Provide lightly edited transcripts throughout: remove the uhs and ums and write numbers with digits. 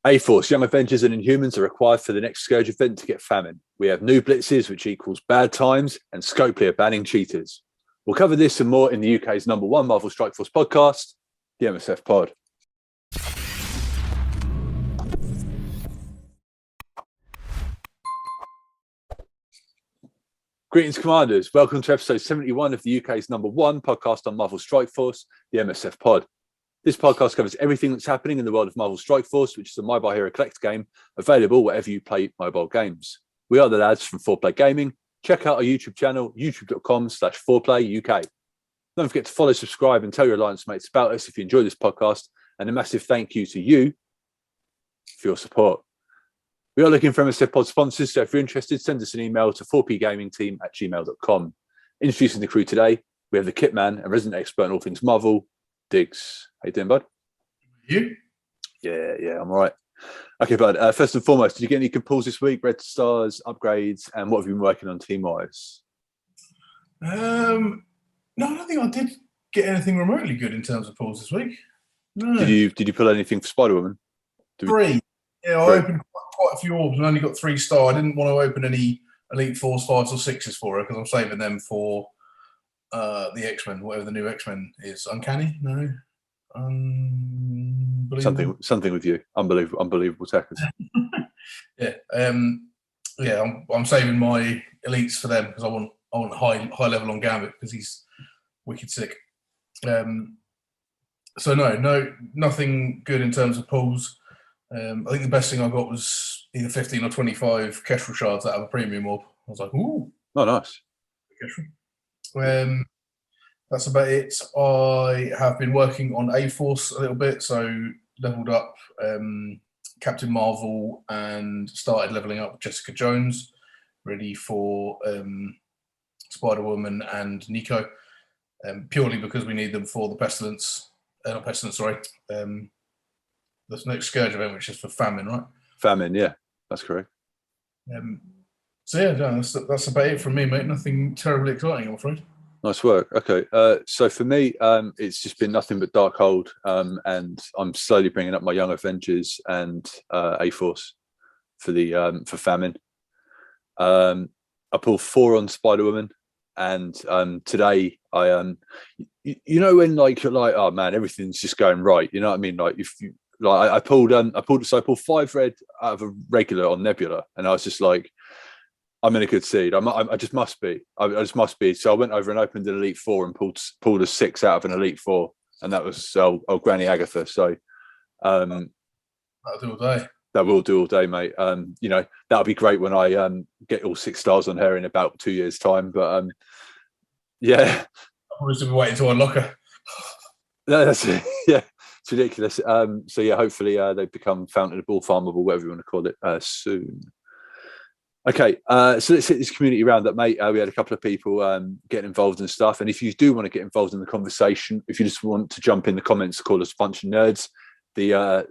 A-Force, Young Avengers and Inhumans are required for the next Scourge event to get Famine. We have new blitzes, which equals bad times, and Scopely are banning cheaters. We'll cover this and more in the UK's #1 Marvel Strike Force podcast, the MSF Pod. Greetings, Commanders. Welcome to episode 71 of the UK's #1 podcast on Marvel Strike Force, the MSF Pod. This podcast covers everything that's happening in the world of Marvel Strike Force, which is a My By Hero Collect game available wherever you play mobile games. We are the lads from 4Play Gaming. Check out our YouTube channel, youtube.com/4playuk. Don't forget to follow, subscribe, and tell your alliance mates about us if you enjoy this podcast. And a massive thank you to you for your support. We are looking for MSF Pod sponsors, so if you're interested, send us an email to 4pgamingteam@gmail.com. Introducing the crew today, we have the Kitman, a resident expert in all things Marvel, Digz. How you doing, bud? You? Yeah, I'm all right. Okay, bud, first and foremost, did you get any good pulls this week, red stars, upgrades, and what have you been working on team-wise? No, I don't think I did get anything remotely good in terms of pulls this week. No. Did you pull anything for Spider-Woman? Three. Yeah, I opened quite a few orbs and only got 3-star. I didn't want to open any Elite 4s, 5s, or 6s for her because I'm saving them for the X-Men, whatever the new X-Men is. Uncanny? No. Something with you. Unbelievable tackers. Yeah. I'm saving my elites for them because I want high level on Gambit because he's wicked sick. So nothing good in terms of pulls. I think the best thing I got was either 15 or 25 Kestrel shards out of a premium orb. I was like, ooh. Oh, nice. Kestrel. That's about it. I have been working on A-Force a little bit, so leveled up Captain Marvel and started leveling up Jessica Jones, ready for Spider-Woman and Nico, purely because we need them for the Pestilence. Not Pestilence, sorry. The next Scourge event, which is for Famine, right? Famine, yeah, that's correct. That's about it from me, mate. Nothing terribly exciting, I'm afraid. Nice work. Okay, so for me, it's just been nothing but Darkhold, and I'm slowly bringing up my Young Avengers and A-Force for the for Famine. I pulled 4 on Spider-Woman, and today I you know when like you're like, oh man, everything's just going right. You know what I mean? Like if you like, I pulled 5 red out of a regular on Nebula, and I was just like, I'm in a good seed. I just must be. I just must be. So I went over and opened an Elite 4 and pulled a 6 out of an Elite 4, and that was Granny Agatha. So that'll do all day. That will do all day, mate. That'll be great when I get all 6 stars on her in about 2 years' time. But yeah, I'll probably still be waiting to unlock her. No, that's it. Yeah, it's ridiculous. So yeah, hopefully they become fountainable, farmable, whatever you want to call it, soon. Okay, so let's hit this community roundup, mate. We had a couple of people getting involved and stuff. And if you do want to get involved in the conversation, if you just want to jump in the comments, call us a bunch of nerds. The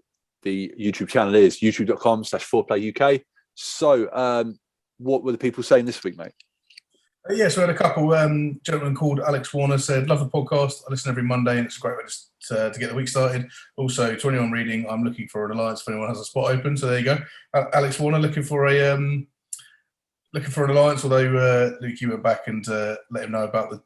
YouTube channel is youtube.com/4playuk. So what were the people saying this week, mate? So we had a couple. Gentleman called Alex Warner said, love the podcast. I listen every Monday and it's a great way to get the week started. Also, to anyone reading, I'm looking for an alliance if anyone has a spot open. So there you go. Alex Warner looking for an alliance, although Luke, you went back and let him know about the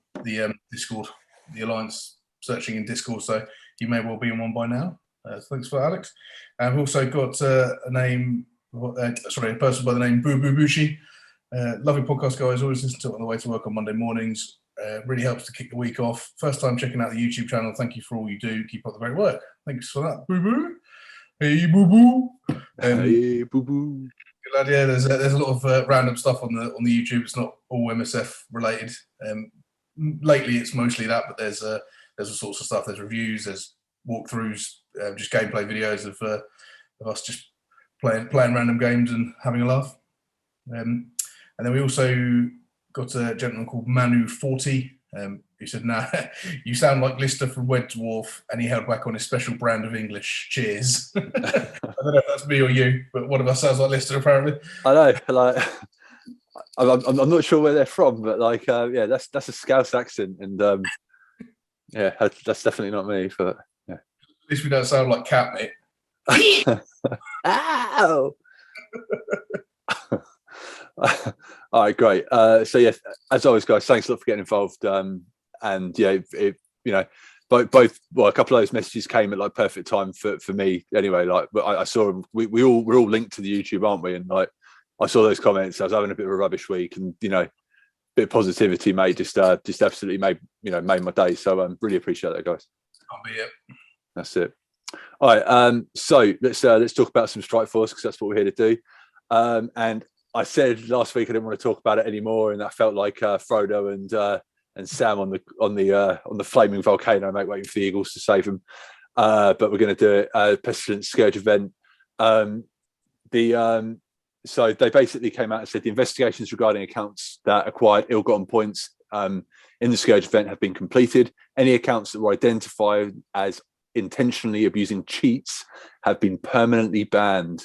Discord, the alliance searching in Discord, so he may well be in one by now. Thanks for that, Alex. We've also got a person by the name Boo Boo Bushi. Lovely podcast, guys. Always listen to it on the way to work on Monday mornings. Really helps to kick the week off. First time checking out the YouTube channel. Thank you for all you do. Keep up the great work. Thanks for that, Boo Boo. Hey, Boo Boo. Hey, Boo Boo. Yeah, there's a lot of random stuff on the YouTube. It's not all MSF related. Lately, it's mostly that, but there's all sorts of stuff. There's reviews, there's walkthroughs, just gameplay videos of us just playing random games and having a laugh. And then we also got a gentleman called Manu40 who said, "Nah, you sound like Lister from Wed Dwarf," and he held back on his special brand of English. Cheers. I don't know if that's me or you, but one of us sounds like Lister apparently. I know, like I'm not sure where they're from, but like yeah, that's a Scouse accent, and yeah, that's definitely not me. But yeah, at least we don't sound like Cat, mate. Ow! All right, great. So yeah, as always, guys, thanks a lot for getting involved. And yeah, both well, a couple of those messages came at like perfect time for me. Anyway, like I saw them. We're all linked to the YouTube, aren't we? And like I saw those comments. I was having a bit of a rubbish week, and a bit of positivity made just absolutely made my day. So really appreciate that, guys. I'll be it. That's it. All right. So let's talk about some Strike Force, because that's what we're here to do. And I said last week I didn't want to talk about it anymore, and I felt like Frodo and Sam on the flaming volcano, mate, waiting for the Eagles to save them. But we're going to do it. Pestilence Scourge event. So they basically came out and said the investigations regarding accounts that acquired ill-gotten points in the Scourge event have been completed. Any accounts that were identified as intentionally abusing cheats have been permanently banned.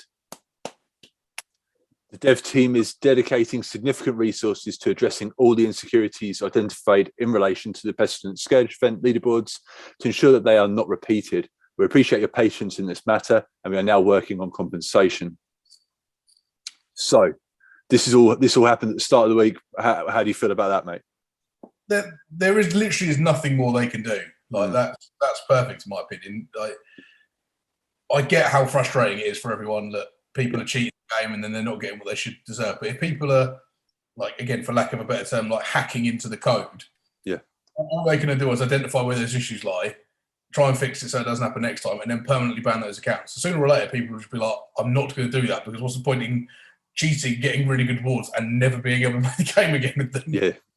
The dev team is dedicating significant resources to addressing all the insecurities identified in relation to the Pestilence Scourge event leaderboards to ensure that they are not repeated. We appreciate your patience in this matter, and we are now working on compensation. So this all happened at the start of the week. How do you feel about that, mate? There is literally nothing more they can do. Like that's perfect in my opinion. Like, I get how frustrating it is for everyone that people are cheating the game and then they're not getting what they should deserve. But if people are, like, again, for lack of a better term, like hacking into the code, yeah, all they're going to do is identify where those issues lie, try and fix it so it doesn't happen next time, and then permanently ban those accounts. So sooner or later, people will just be like, I'm not going to do that, because what's the point in cheating, getting really good rewards, and never being able to play the game again?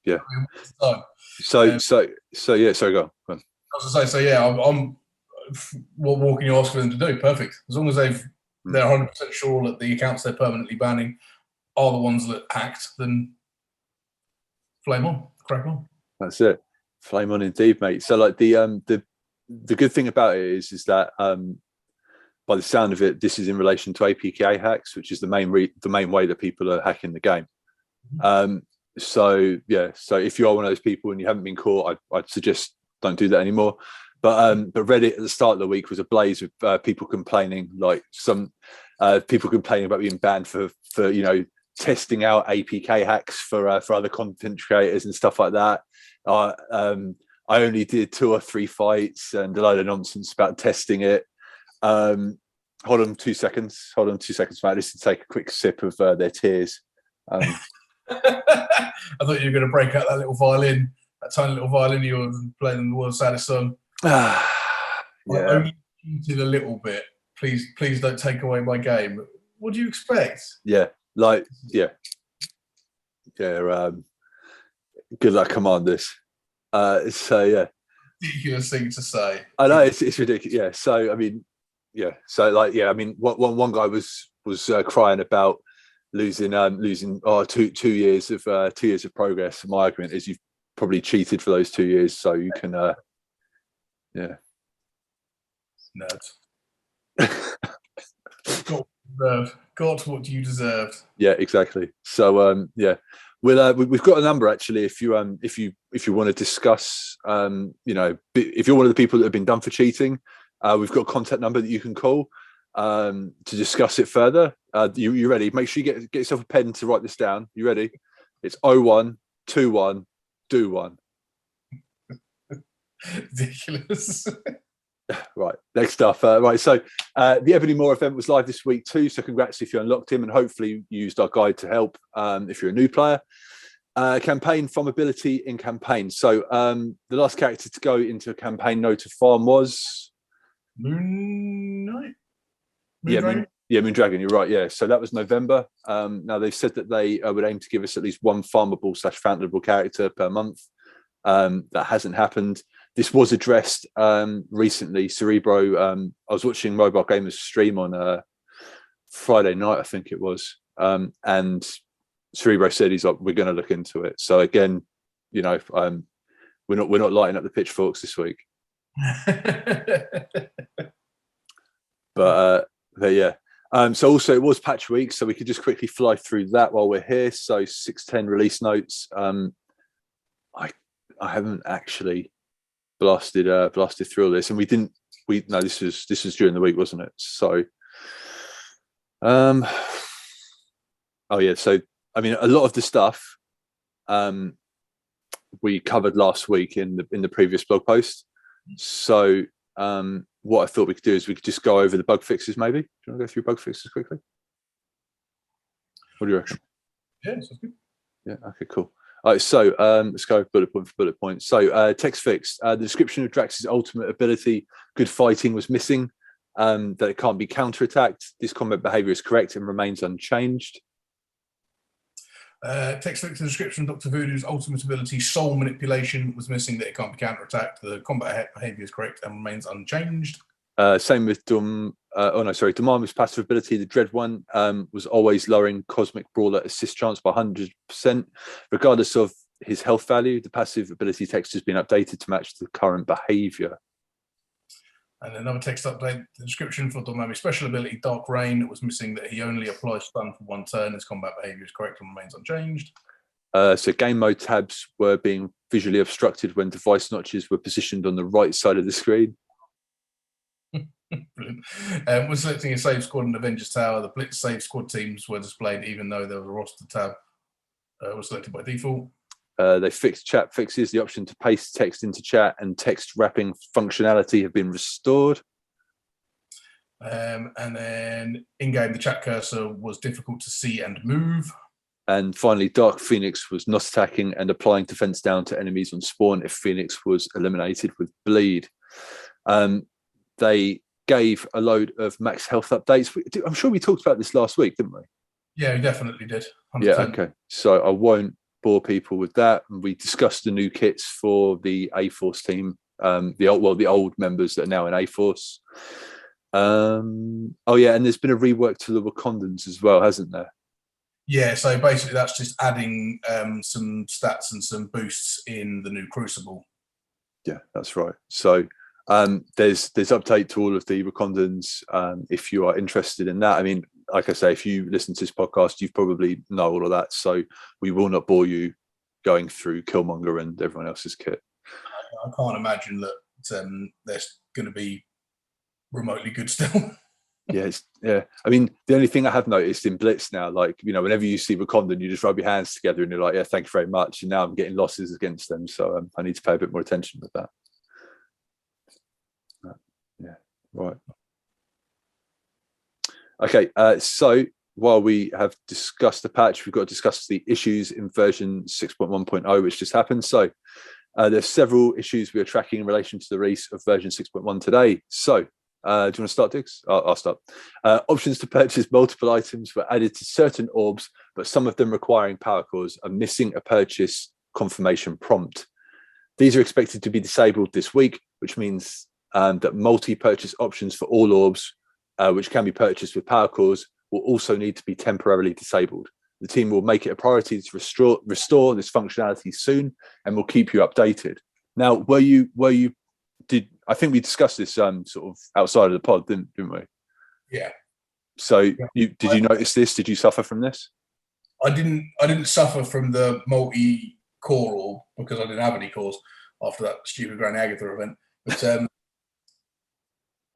Yeah. So go on. I was going to say, so yeah, I'm what more can you ask for them to do? Perfect. As long as they're 100% sure that the accounts they're permanently banning are the ones that hacked, then flame on, crack on. That's it. Flame on indeed, mate. So like the good thing about it is that by the sound of it, this is in relation to APK hacks, which is the main way that people are hacking the game. So if you are one of those people and you haven't been caught, I'd suggest don't do that anymore. But Reddit at the start of the week was ablaze with people complaining, like some people complaining about being banned for testing out APK hacks for other content creators and stuff like that. I only did 2 or 3 fights and a load of nonsense about testing it. Hold on 2 seconds, mate. Just to take a quick sip of their tears. I thought you were going to break out that little violin, that tiny little violin you were playing the world's saddest song. Yeah. I only cheated a little bit. Please don't take away my game. What do you expect? Yeah. Good luck, commanders. So yeah, ridiculous thing to say. I know it's ridiculous. Yeah. So I mean, yeah. So like, yeah. I mean, one guy was crying about losing 2 years of progress. My argument is you've probably cheated for those 2 years, so you can yeah. Nerds. Got what you deserved. Yeah, exactly. So we've got a number actually. If you want to discuss, if you're one of the people that have been done for cheating, we've got a contact number that you can call to discuss it further. You ready? Make sure you get yourself a pen to write this down. You ready? It's 0121 do one. Ridiculous. Right, next up. Right, so the Ebony Moor event was live this week too, so congrats if you unlocked him, and hopefully you used our guide to help if you're a new player. Campaign from ability in campaign. So the last character to go into a campaign node to farm was Moon Knight? Moon Dragon, you're right, yeah. So that was November. Now they've said that they would aim to give us at least one farmable / foundable character per month. That hasn't happened. This was addressed recently. Cerebro, I was watching Mobile Gamers stream on Friday night, I think it was, and Cerebro said he's like, we're going to look into it. So again, we're not lighting up the pitchforks this week. but yeah. So also it was patch week, so we could just quickly fly through that while we're here. So 6.10 release notes. I haven't actually blasted through all this, and we didn't this was during the week, wasn't it? So, so I mean, a lot of the stuff we covered last week in the previous blog post. So what I thought we could do is we could just go over the bug fixes. Maybe do you want to go through bug fixes quickly? What do you reckon? Yeah, sounds good. Yeah. Okay. Cool. All right. So let's go bullet point for bullet point. So text fix. The description of Drax's ultimate ability, good fighting, was missing. That it can't be counterattacked. This combat behavior is correct and remains unchanged. Text fix in the description, Dr. Voodoo's ultimate ability, soul manipulation, was missing, that it can't be counterattacked. The combat behavior is correct and remains unchanged. Same with Dormammu's passive ability, the Dread one, was always lowering Cosmic Brawler assist chance by 100%. Regardless of his health value, the passive ability text has been updated to match the current behavior. And another text update, the description for Dormammu's special ability, Dark Rain, was missing, that he only applies stun for one turn. His combat behavior is correct and remains unchanged. So game mode tabs were being visually obstructed when device notches were positioned on the right side of the screen. Brilliant. When selecting a save squad in Avengers Tower, the Blitz save squad teams were displayed even though there was a roster tab was selected by default. They fixed chat fixes. The option to paste text into chat and text wrapping functionality have been restored. And then in-game, the chat cursor was difficult to see and move. And finally, Dark Phoenix was not attacking and applying defense down to enemies on spawn if Phoenix was eliminated with bleed. They gave a load of max health updates. I'm sure we talked about this last week, didn't we? Yeah, we definitely did. 100%. Yeah, okay. So I won't bore people with that. We discussed the new kits for the A-Force team, the old members that are now in A-Force. And there's been a rework to the Wakandans as well, hasn't there? Yeah, so basically that's just adding some stats and some boosts in the new Crucible. Yeah, that's right. So there's update to all of the Wakandans if you are interested in that. I mean, like I say, if you listen to this podcast, you probably know all of that. So we will not bore you going through Killmonger and everyone else's kit. I can't imagine that they're going to be remotely good still. Yeah. I mean, the only thing I have noticed in Blitz now, like, you know, whenever you see Wakandan, you just rub your hands together and you're like, yeah, thank you very much. And now I'm getting losses against them. So I need to pay a bit more attention with that. Yeah, right. Okay, so while we have discussed the patch, we've got to discuss the issues in version 6.1.0, which just happened. So there's several issues we are tracking in relation to the release of version 6.1 today. So do you want to start, Digz? I'll start. Options to purchase multiple items were added to certain orbs, but some of them requiring power cores are missing a purchase confirmation prompt. These are expected to be disabled this week, which means that multi-purchase options for all orbs, which can be purchased with power cores, will also need to be temporarily disabled. The team will make it a priority to restore this functionality soon, and will keep you updated. Now, I think we discussed this sort of outside of the pod, didn't we? Yeah. So did you notice this? Did you suffer from this? I didn't suffer from the multi-core orb because I didn't have any cores after that stupid Granny Agatha event. But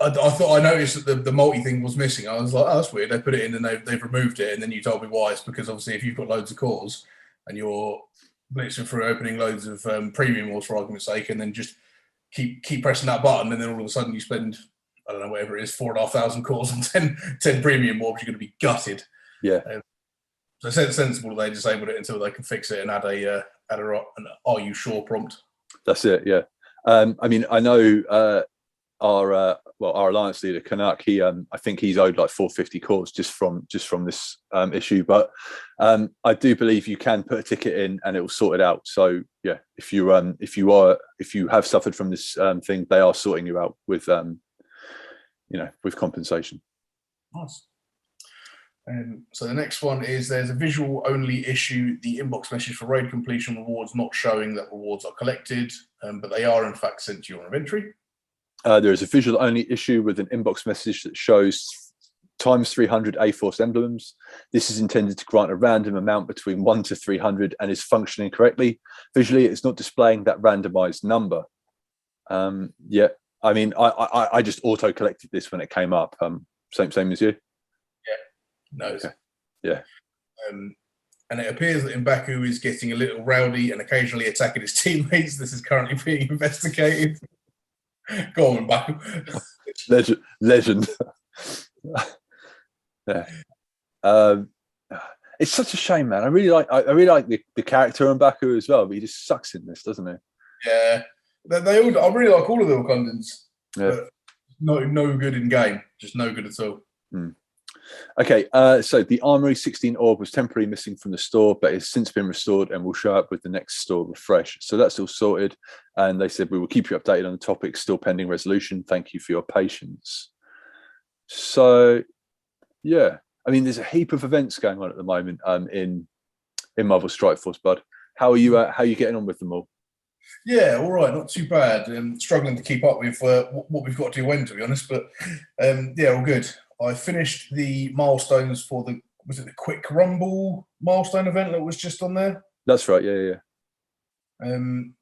I thought I noticed that the multi thing was missing. I was like, oh, that's weird. They put it in and they've removed it. And then you told me why. It's because obviously if you've got loads of cores and you're blitzing through opening loads of premium orbs for argument's sake, and then just keep pressing that button, and then all of a sudden you spend, I don't know, whatever it is, 4,500 cores on 10 premium orbs, you're going to be gutted. Yeah. So it's sensible that they disabled it until they can fix it and add an "Are you sure?" prompt. That's it. Yeah. I mean, I know our alliance leader Canuck. I think he's owed like 450 cores just from this issue. But I do believe you can put a ticket in and it will sort it out. So yeah, if you have suffered from this thing, they are sorting you out with with compensation. Nice. So the next one is there's a visual only issue, the inbox message for raid completion rewards not showing that rewards are collected, but they are in fact sent to your inventory. There is a visual only issue with an inbox message that shows times 300 A-Force emblems. This is intended to grant a random amount between 1 to 300 and is functioning correctly. Visually, it's not displaying that randomized number. I mean, I just auto collected this when it came up. Same as you. No. Okay. Yeah. And it appears that M'Baku is getting a little rowdy and occasionally attacking his teammates. This is currently being investigated. Go on, M'Baku. Legend. Yeah. It's such a shame, man. I really like the character on M'Baku as well, but he just sucks in this, doesn't he? Yeah. They all. I really like all of the Wakandans. Yeah. But no good in game. Just no good at all. Okay, so the Armory 16 orb was temporarily missing from the store, but it's since been restored and will show up with the next store refresh. So that's all sorted. And they said, we will keep you updated on the topic, still pending resolution. Thank you for your patience. So, yeah, I mean, there's a heap of events going on at the moment in Marvel Strike Force, bud. How are you getting on with them all? Yeah, all right, not too bad. Struggling to keep up with what we've got to do when, to be honest, but yeah, all good. I finished the milestones for the Quick Rumble milestone event that was just on there? That's right, yeah. And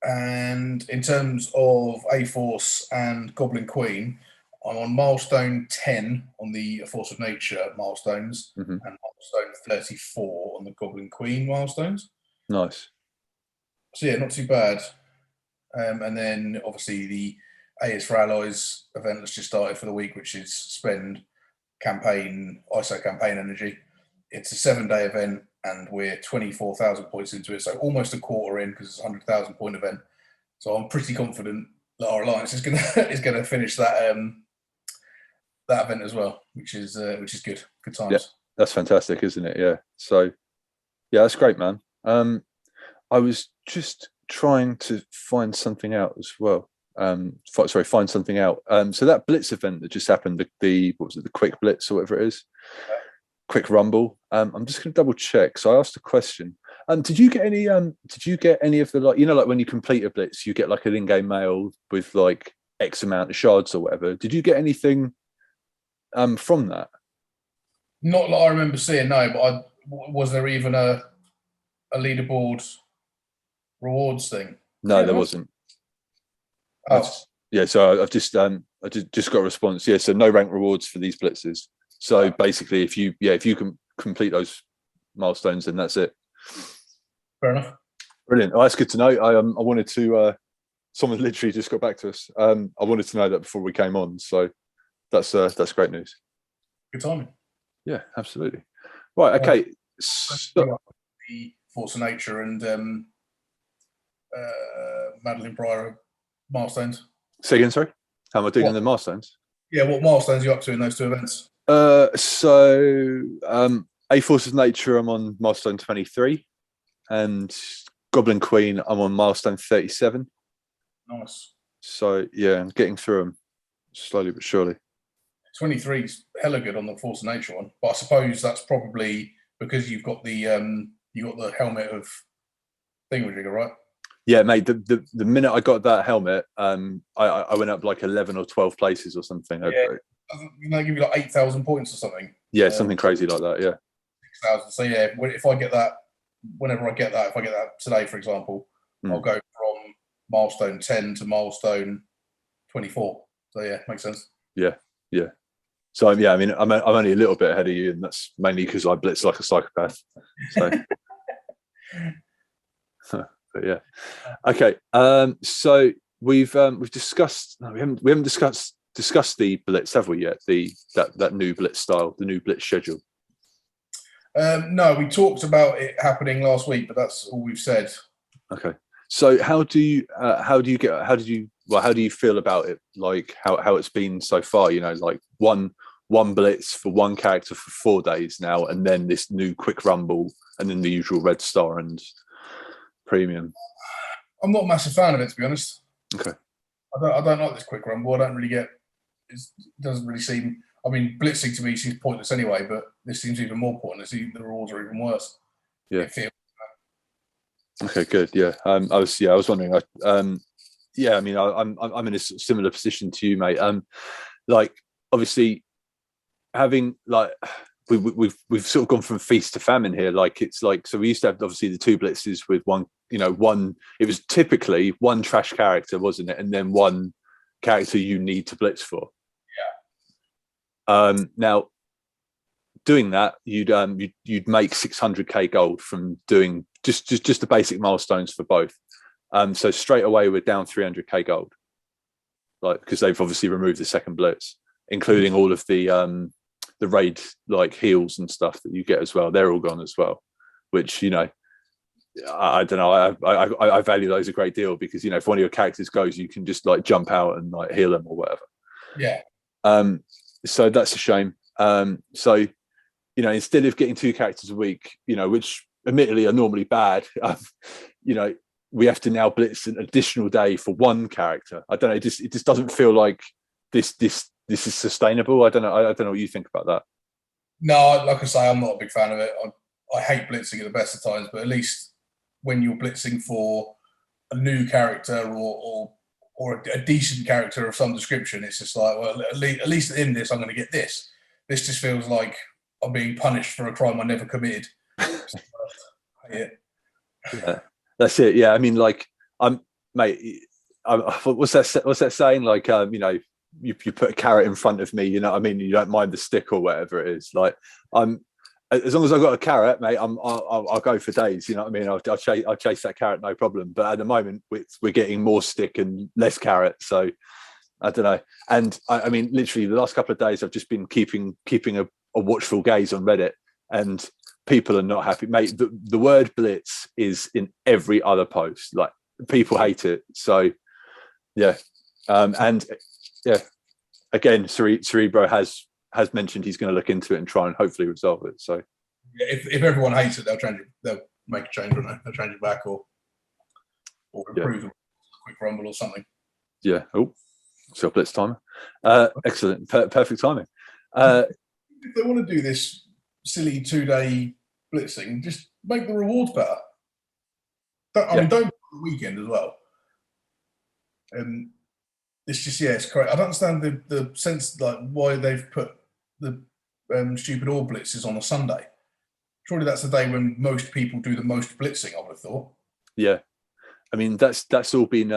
in terms of A-Force and Goblin Queen, I'm on milestone 10 on the Force of Nature milestones and milestone 34 on the Goblin Queen milestones. Nice. So yeah, not too bad. And then obviously the A is for Allies event that's just started for the week, which is spend campaign, ISO campaign energy. It's a 7-day event and we're 24,000 points into it. So almost a quarter in because it's a 100,000 point event. So I'm pretty confident that our alliance is gonna finish that that event as well, which is good. Good times. Yeah, that's fantastic, isn't it? Yeah. So yeah, that's great, man. I was just trying to find something out as well. Find something out. So that Blitz event that just happened, the what was it, the Quick Blitz or whatever it is, Quick Rumble. I'm just going to double check. So I asked a question. Did you get any? Did you get any of the, like, you know, like when you complete a Blitz, you get like an in-game mail with like X amount of shards or whatever. Did you get anything from that? Not that I remember seeing, no. But was there even a leaderboard rewards thing? No, there wasn't. Oh. Yeah, so I've just got a response. Yeah, so no rank rewards for these blitzes. So basically, if you can complete those milestones, then that's it. Fair enough. Brilliant. Oh, that's good to know. I wanted to. Someone literally just got back to us. I wanted to know that before we came on. So that's great news. Good timing. Yeah, absolutely. Right. Okay. The Force of Nature and Madeline Breyer milestones. Say again, sorry. How am I doing on the milestones? Yeah, what milestones are you up to in those two events? A Force of Nature, I'm on milestone 23, and Goblin Queen, I'm on milestone 37. Nice. So yeah, I'm getting through them slowly but surely. 23 is hella good on the Force of Nature one, but I suppose that's probably because you've got the helmet of thingamajigger, right? Yeah, mate. The minute I got that helmet, I went up like 11 or 12 places or something. Yeah, they give you like 8,000 points or something. Yeah, something crazy like that. Yeah. 6,000. So yeah, if I get that, if I get that today, for example, I'll go from milestone 10 to milestone 24. So yeah, makes sense. Yeah. So yeah, I mean, I'm only a little bit ahead of you, and that's mainly because I blitz like a psychopath. So. But yeah, okay. So we've discussed. No, we haven't discussed the blitz, have we yet? That new blitz style, the new blitz schedule. No, we talked about it happening last week, but that's all we've said. Okay. So how do you feel about it? Like how it's been so far? You know, like one blitz for one character for 4 days now, and then this new Quick Rumble, and then the usual Red Star and Premium. I'm not a massive fan of it, to be honest. Okay. I don't like this Quick Rumble. I don't really get. It doesn't really seem. I mean, blitzing to me seems pointless anyway, but this seems even more pointless. The rewards are even worse. Yeah. Okay, good. Yeah. I was wondering. I mean, I'm in a similar position to you, mate. Like obviously having like. We've sort of gone from feast to famine here. Like it's like, so we used to have obviously the 2 blitzes with one. It was typically one trash character, wasn't it? And then one character you need to blitz for. Yeah. Now, doing that, you'd make 600k gold from doing just the basic milestones for both. So straight away we're down 300k gold, like, because they've obviously removed the second blitz, including all of the raid like heals and stuff that you get as well. They're all gone as well, which, you know, I don't know. I value those a great deal because, you know, if one of your characters goes, you can just like jump out and like heal them or whatever. Yeah. So that's a shame. So, you know, instead of getting 2 characters a week, you know, which admittedly are normally bad, you know, we have to now blitz an additional day for 1 character. I don't know. It just doesn't feel like this is sustainable. I don't know. I don't know what you think about that. No, like I say, I'm not a big fan of it. I hate blitzing at the best of times, but at least when you're blitzing for a new character or a decent character of some description, it's just like, well, at least in this, I'm going to get this. This just feels like I'm being punished for a crime I never committed. Yeah. That's it. Yeah, I mean, like, what's that saying? Like, you know, you put a carrot in front of me, you know what I mean? You don't mind the stick or whatever it is. Like, as long as I've got a carrot, mate, I'll go for days. You know what I mean? I'll chase that carrot, no problem. But at the moment, we're getting more stick and less carrot. So I don't know. And I mean, literally, the last couple of days, I've just been keeping a watchful gaze on Reddit, and people are not happy, mate. The word blitz is in every other post. Like, people hate it. So yeah, and yeah, again, Cerebro has mentioned he's going to look into it and try and hopefully resolve it. So if everyone hates it, they'll make a change, won't they? They'll change it back or improve a quick rumble or something. Yeah. Oh, so blitz timer. Excellent. Perfect timing. If they want to do this silly 2-day blitzing, just make the rewards better. Don't do the weekend as well. It's just, yeah, it's correct. I don't understand the sense, like, why they've put the stupid all blitzes on a Sunday. Surely that's the day when most people do the most blitzing, I would have thought. Yeah, I mean, that's all been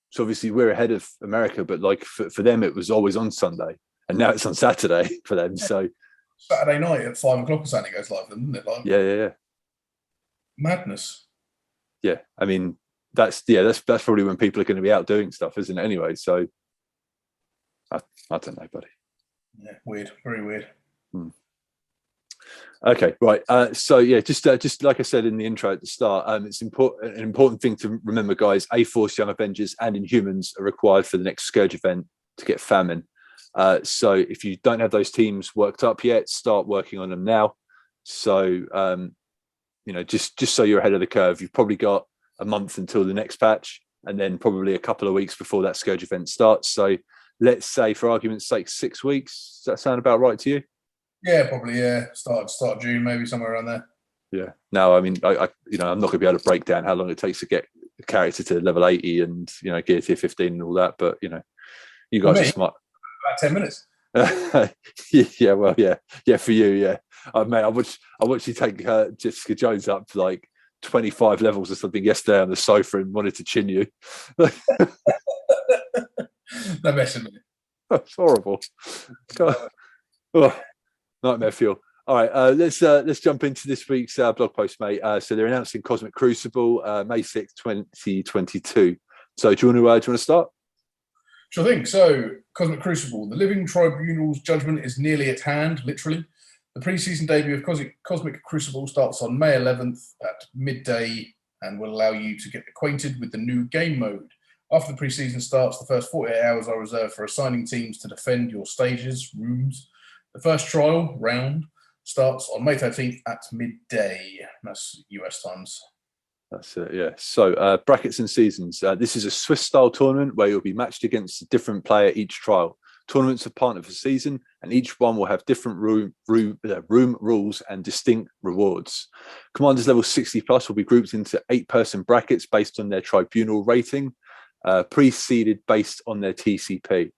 so obviously we're ahead of America, but like for them it was always on Sunday, and now it's on Saturday for them. Yeah. So Saturday night at 5 o'clock or something goes live, doesn't it? Like, yeah. Madness. Yeah, I mean, that's probably when people are going to be out doing stuff, isn't it? Anyway, so I don't know, buddy. Yeah, weird, very weird. Okay, right. So yeah, just like I said in the intro at the start, it's an important thing to remember, guys. A-Force, Young Avengers, and Inhumans are required for the next Scourge event to get Famine. So if you don't have those teams worked up yet, start working on them now. So you know, just so you're ahead of the curve. You've probably got a month until the next patch, and then probably a couple of weeks before that Scourge event starts. So let's say, for argument's sake, 6 weeks. Does that sound about right to you? Yeah, probably. Yeah, start June, maybe somewhere around there. Yeah. No, I mean, I'm not going to be able to break down how long it takes to get a character to level 80 and, you know, gear tier 15 and all that. But, you know, you guys are smart. About 10 minutes. Yeah, well, yeah, for you, yeah. Mate, I watched you take Jessica Jones up to like 25 levels or something yesterday on the sofa and wanted to chin you. No messing with it. That's horrible. Oh, nightmare fuel. All right, let's jump into this week's blog post, mate. So they're announcing Cosmic Crucible, May 6th, 2022. So do you want to start? Sure thing. So, Cosmic Crucible, the Living Tribunal's judgment is nearly at hand, literally. The pre-season debut of Cosmic Crucible starts on May 11th at midday and will allow you to get acquainted with the new game mode. After the pre-season starts, the first 48 hours are reserved for assigning teams to defend your stages, rooms. The first trial round starts on May 13th at midday. That's US times. That's it, yeah. So brackets and seasons. This is a Swiss-style tournament where you'll be matched against a different player each trial. Tournaments are partnered for season, and each one will have different room rules and distinct rewards. Commanders level 60 plus will be grouped into 8-person brackets based on their tribunal rating, pre-seeded based on their TCP.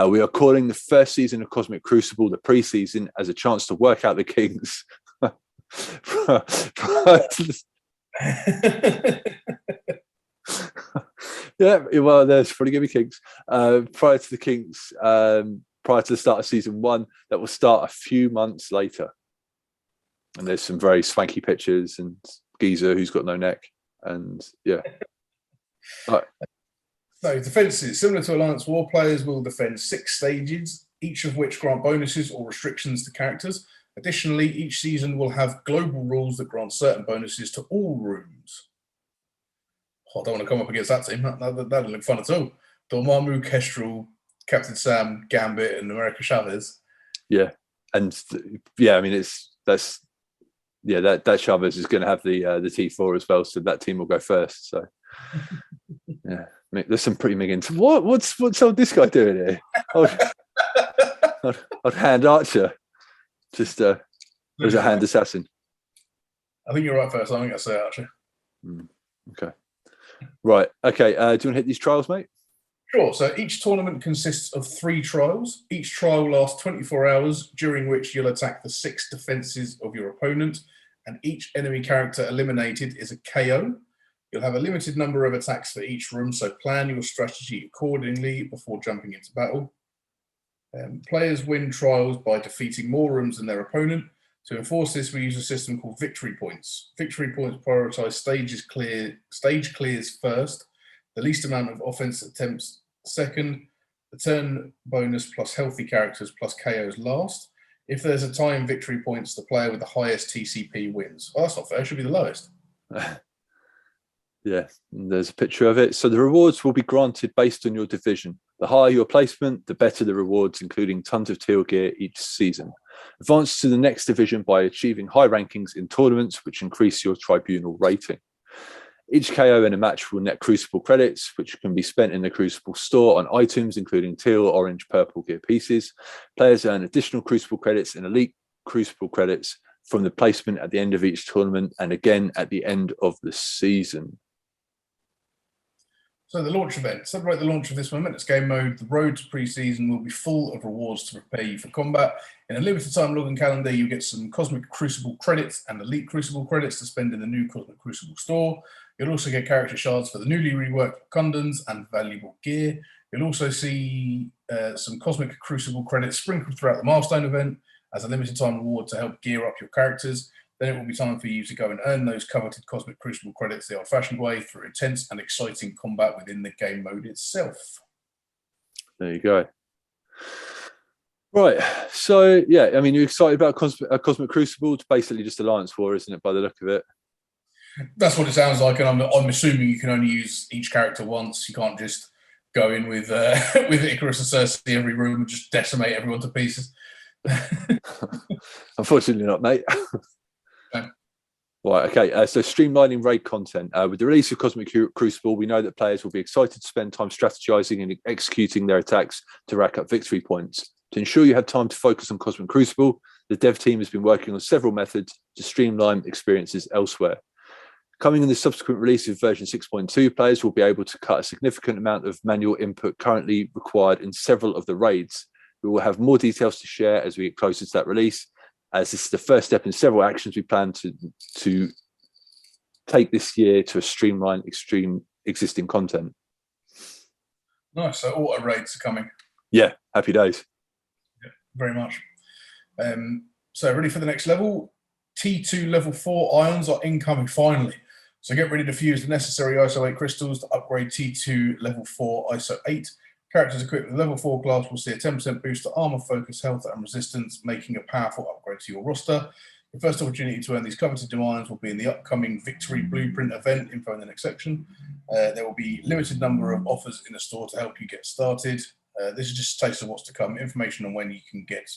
We are calling the first season of Cosmic Crucible the pre-season as a chance to work out the kings. Yeah, well, there's probably going to be kinks. Prior to the kinks, prior to the start of season 1, that will start a few months later. And there's some very swanky pictures and geezer who's got no neck. And yeah. Right. So defences. Similar to Alliance War, players will defend 6 stages, each of which grant bonuses or restrictions to characters. Additionally, each season will have global rules that grant certain bonuses to all rooms. I don't want to come up against that team. That doesn't look fun at all. Dormammu, Kestrel, Captain Sam, Gambit, and America Chavez. Yeah, and I mean that Chavez is going to have the T4 as well, so that team will go first. So yeah, there's some pretty big. What's this guy doing here? I'd hand Archer. Just there's a hand assassin. I think you're right first. I think I say Archer. Okay. Right. Okay. Do you want to hit these trials, mate? Sure. So each tournament consists of 3 trials. Each trial lasts 24 hours, during which you'll attack the 6 defenses of your opponent, and each enemy character eliminated is a KO. You'll have a limited number of attacks for each room, so plan your strategy accordingly before jumping into battle. Players win trials by defeating more rooms than their opponent. To enforce this, we use a system called victory points. Victory points prioritize stage clears first, the least amount of offense attempts second, the turn bonus plus healthy characters plus KOs last. If there's a tie in victory points, the player with the highest TCP wins. Well, that's not fair. It should be the lowest. Yeah, there's a picture of it. So the rewards will be granted based on your division. The higher your placement, the better the rewards, including tons of teal gear each season. Advance to the next division by achieving high rankings in tournaments, which increase your tribunal rating. Each KO in a match will net Crucible credits, which can be spent in the Crucible store on items, including teal, orange, purple gear pieces. Players earn additional Crucible credits and elite Crucible credits from the placement at the end of each tournament and again at the end of the season. So the launch event. Celebrate the launch of this momentous game mode. The road to pre-season will be full of rewards to prepare you for combat. In a limited time login calendar, you get some Cosmic Crucible credits and Elite Crucible credits to spend in the new Cosmic Crucible store. You'll also get character shards for the newly reworked Kundans and valuable gear. You'll also see some Cosmic Crucible credits sprinkled throughout the milestone event as a limited time reward to help gear up your characters. Then it will be time for you to go and earn those coveted Cosmic Crucible credits the old-fashioned way through intense and exciting combat within the game mode itself. There you go. Right. So, yeah, I mean, you're excited about Cosmic Crucible. It's basically just Alliance War, isn't it, by the look of it? That's what it sounds like, and I'm assuming you can only use each character once. You can't just go in with Icarus and Cersei every room and just decimate everyone to pieces. Unfortunately not, mate. Right, okay, so streamlining raid content. With the release of Cosmic Crucible, we know that players will be excited to spend time strategizing and executing their attacks to rack up victory points. To ensure you have time to focus on Cosmic Crucible, the dev team has been working on several methods to streamline experiences elsewhere. Coming in the subsequent release of version 6.2, players will be able to cut a significant amount of manual input currently required in several of the raids. We will have more details to share as we get closer to that release, as this is the first step in several actions we plan to take this year to streamline existing content. Nice. So auto raids are coming. Yeah, happy days. Yeah, very much. So ready for the next level? T2 level 4 ions are incoming finally. So get ready to fuse the necessary ISO 8 crystals to upgrade T2 level 4 ISO 8. Characters equipped with level 4 class will see a 10% boost to armor, focus, health, and resistance, making a powerful upgrade to your roster. Your first opportunity to earn these coveted demands will be in the upcoming Victory Blueprint event, info in the next section. There will be limited number of offers in the store to help you get started. This is just a taste of what's to come. Information on when you can get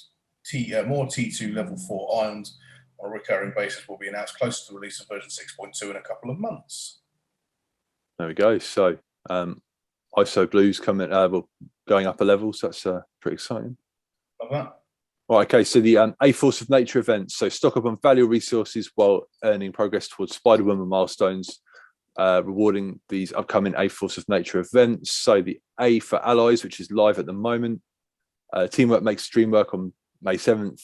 more T2 level 4 ions on a recurring basis will be announced closer to the release of version 6.2 in a couple of months. There we go. So ISO blues coming, going up a level, so that's pretty exciting. Love that. Right, okay, so the A Force of Nature events. So stock up on valuable resources while earning progress towards Spider-Woman milestones, rewarding these upcoming A Force of Nature events. So the A for Allies, which is live at the moment. Teamwork makes dream work on May 7th.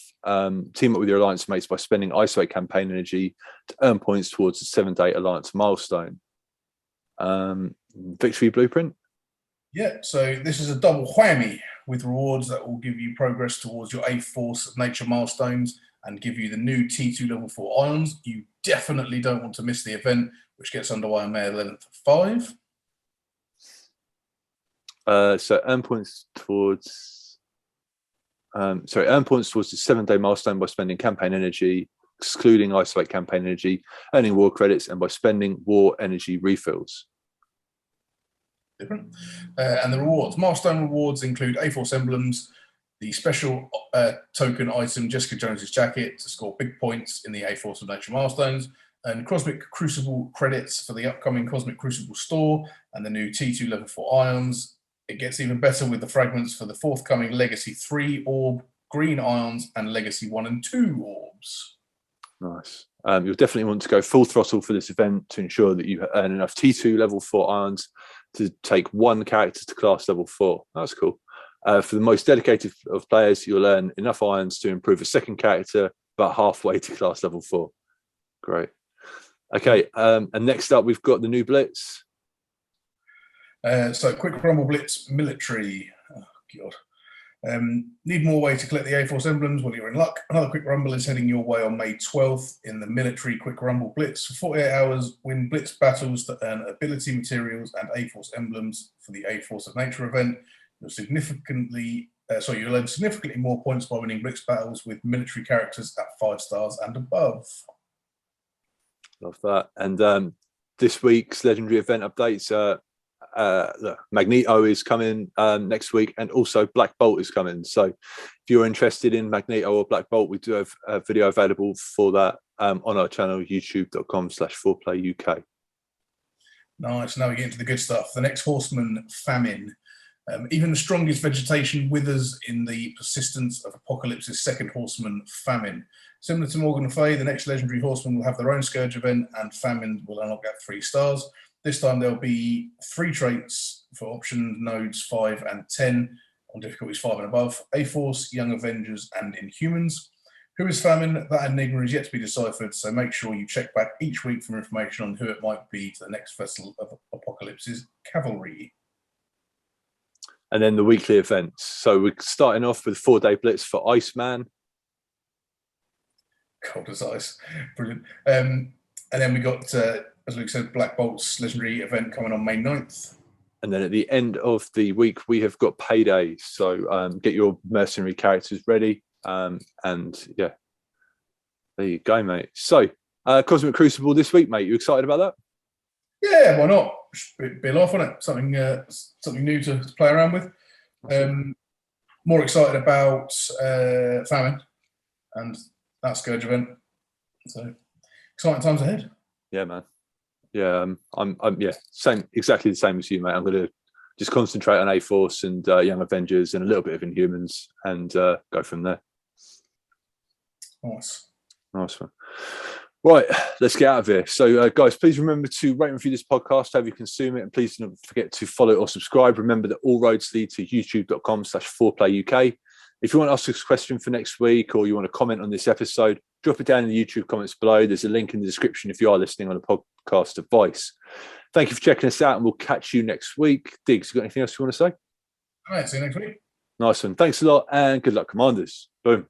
Team up with your Alliance mates by spending ISO 8 campaign energy to earn points towards the 7-day Alliance milestone. Victory Blueprint. Yeah, so this is a double whammy with rewards that will give you progress towards your 8th Force of Nature milestones and give you the new T2 level 4 ions. You definitely don't want to miss the event, which gets underway on May 11th at 5. So earn points towards the 7-day milestone by spending campaign energy, excluding isolate campaign energy, earning war credits, and by spending war energy refills. Different. And the rewards. Milestone rewards include A-Force emblems, the special token item Jessica Jones's jacket to score big points in the A-Force of Nature milestones, and Cosmic Crucible credits for the upcoming Cosmic Crucible store and the new T2 level 4 ions. It gets even better with the fragments for the forthcoming Legacy 3 orb, green ions, and Legacy 1 and 2 orbs. Nice. You'll definitely want to go full throttle for this event to ensure that you earn enough T2 level 4 ions to take one character to class level 4. That's cool. For the most dedicated of players, you'll earn enough ions to improve a second character about halfway to class level 4. Great. Okay, and next up we've got the new Blitz. So Quick Rumble Blitz Military. Oh, God. Need more way to collect the A-Force emblems? Well, you're in luck. Another Quick Rumble is heading your way on May 12th in the Military Quick Rumble Blitz. For 48 hours, win Blitz battles to earn ability materials and A-Force emblems for the A-Force of Nature event. You'll earn significantly more points by winning Blitz battles with military characters at 5 stars and above. Love that. And this week's legendary event updates. Magneto is coming next week, and also Black Bolt is coming. So if you're interested in Magneto or Black Bolt, we do have a video available for that on our channel, youtube.com/4playuk. Nice. Now we get into the good stuff. The next horseman, Famine. Even the strongest vegetation withers in the persistence of Apocalypse's second horseman, Famine. Similar to Morgan Le Fay, the next legendary horseman will have their own Scourge event, and Famine will unlock at 3 stars. This time there'll be 3 traits for option nodes 5 and 10 on difficulties 5 and above: A-Force, Young Avengers, and Inhumans. Who is Famine? That enigma is yet to be deciphered, so make sure you check back each week for information on who it might be to the next vessel of Apocalypse's cavalry. And then the weekly events. So we're starting off with 4-day blitz for Iceman. Cold as ice. Brilliant. And then we got, as Luke said, Black Bolt's legendary event coming on May 9th. And then at the end of the week, we have got Payday. So get your mercenary characters ready. And yeah, there you go, mate. So Cosmic Crucible this week, mate. You excited about that? Yeah, why not? Be a laugh on it. Something new to play around with. More excited about Famine and that Scourge event. So exciting times ahead. Yeah, man. Yeah, I'm exactly the same as you, mate. I'm going to just concentrate on A-Force and Young Avengers and a little bit of Inhumans and go from there. Nice one. Right, let's get out of here. So, guys, please remember to rate and review this podcast, however you consume it, and please don't forget to follow or subscribe. Remember that all roads lead to youtube.com/4playuk. If you want to ask us a question for next week, or you want to comment on this episode, drop it down in the YouTube comments below. There's a link in the description if you are listening on a podcast device. Thank you for checking us out, and we'll catch you next week. Diggs, you got anything else you want to say? All right, see you next week. Nice one. Thanks a lot, and good luck, Commanders. Boom.